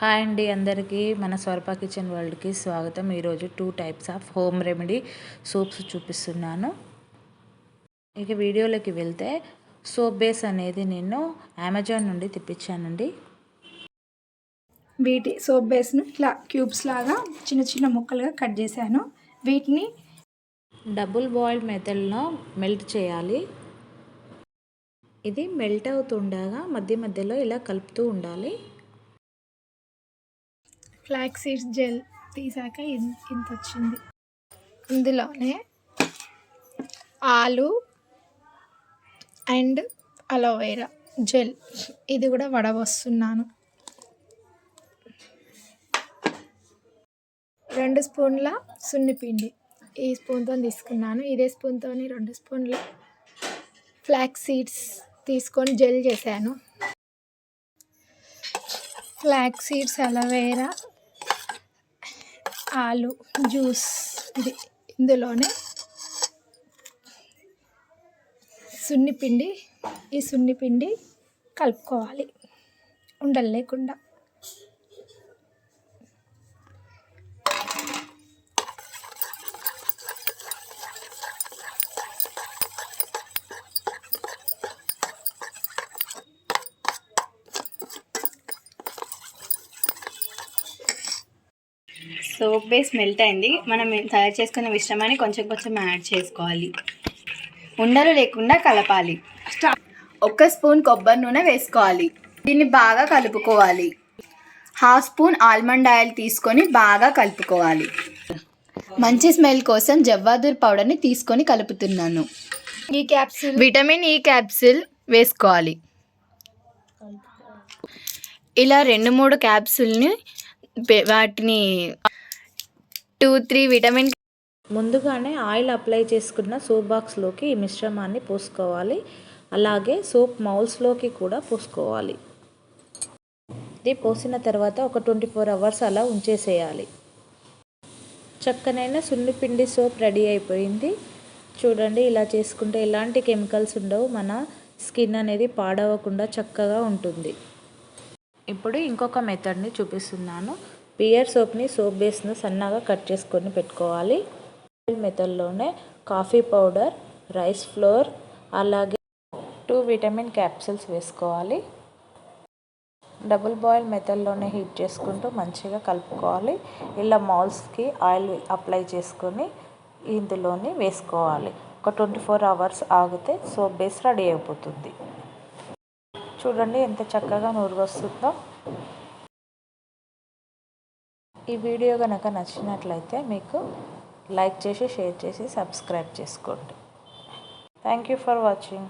Hi అండి, అందరికీ మన స్వరూప కిచెన్ వరల్డ్కి స్వాగతం. ఈరోజు 2 types of home remedy soaps చూపిస్తున్నాను. ఇక వీడియోలోకి వెళ్తే సోప్ బేస్ అనేది నేను అమెజాన్ నుండి తెప్పించానండి. వీటి సోప్ బేస్ను ఇట్లా క్యూబ్స్ లాగా చిన్న చిన్న ముక్కలుగా కట్ చేశాను. వీటిని డబుల్ బాయిల్ మెథడ్లో మెల్ట్ చేయాలి. ఇది మెల్ట్ అవుతుండగా మధ్య మధ్యలో ఇలా కలుపుతూ ఉండాలి. ఫ్లాక్స్ సీడ్స్ జెల్ తీసాక ఇంత వచ్చింది. ఇందులోనే ఆలు అండ్ అలోవెరా జెల్ ఇది కూడా వడవస్తున్నాను. 2 స్పూన్ల సున్నిపిండి ఈ స్పూన్తో తీసుకున్నాను. ఇదే స్పూన్తో 2 స్పూన్ల ఫ్లాక్స్ సీడ్స్ తీసుకొని జెల్ చేశాను. ఫ్లాక్స్ సీడ్స్, అలోవెరా, ఆలు జ్యూస్ ఇది. ఇందులోనే సున్నిపిండి, ఈ సున్నిపిండి కలుపుకోవాలి ఉండలు లేకుండా. సోప్ బేస్ మెల్ట్ అయింది. మనం తయారు చేసుకున్న మిశ్రమాన్ని కొంచెం కొంచెం యాడ్ చేసుకోవాలి. ఉండలు లేకుండా కలపాలి. 1 స్పూన్ కొబ్బరి నూనె వేసుకోవాలి. దీన్ని బాగా కలుపుకోవాలి. 1/2 స్పూన్ ఆల్మండ్ ఆయిల్ తీసుకొని బాగా కలుపుకోవాలి. మంచి స్మెల్ కోసం జవ్వాదూర్ పౌడర్ని తీసుకొని కలుపుతున్నాను. విటమిన్ ఈ క్యాప్సూల్ వేసుకోవాలి. ఇలా 2-3 క్యాప్సూల్ని వాటిని 2-3 విటమిన్ ముందుగానే ఆయిల్ అప్లై చేసుకున్న సోప్ బాక్స్లోకి ఈ మిశ్రమాన్ని పోసుకోవాలి. అలాగే సోప్ మౌల్స్లోకి కూడా పోసుకోవాలి. ఇది పోసిన తర్వాత ఒక 24 అవర్స్ అలా ఉంచేసేయాలి. చక్కనైన సున్నిపిండి సోప్ రెడీ అయిపోయింది. చూడండి, ఇలా చేసుకుంటే ఎలాంటి కెమికల్స్ ఉండవు. మన స్కిన్ అనేది పాడవకుండా చక్కగా ఉంటుంది. ఇప్పుడు ఇంకొక మెథడ్ని చూపిస్తున్నాను. పియర్ సోప్ని సోప్ బేస్ను సన్నగా కట్ చేసుకొని పెట్టుకోవాలి. మెథడ్లోనే కాఫీ పౌడర్, రైస్ ఫ్లోర్, అలాగే 2 విటమిన్ క్యాప్సూల్స్ వేసుకోవాలి. డబుల్ బాయిల్ మెథడ్లోనే హీట్ చేసుకుంటూ మంచిగా కలుపుకోవాలి. ఇలా మౌల్స్కి ఆయిల్ అప్లై చేసుకొని ఇందులోని వేసుకోవాలి. ఒక 24 అవర్స్ ఆగితే సోప్ బేస్ రెడీ అయిపోతుంది. చూడండి ఎంత చక్కగా నురుగొస్తుందో. ఈ వీడియో కనుక నచ్చినట్లయితే మీకు లైక్ చేసి, షేర్ చేసి, సబ్స్క్రైబ్ చేసుకోండి. Thank you for watching.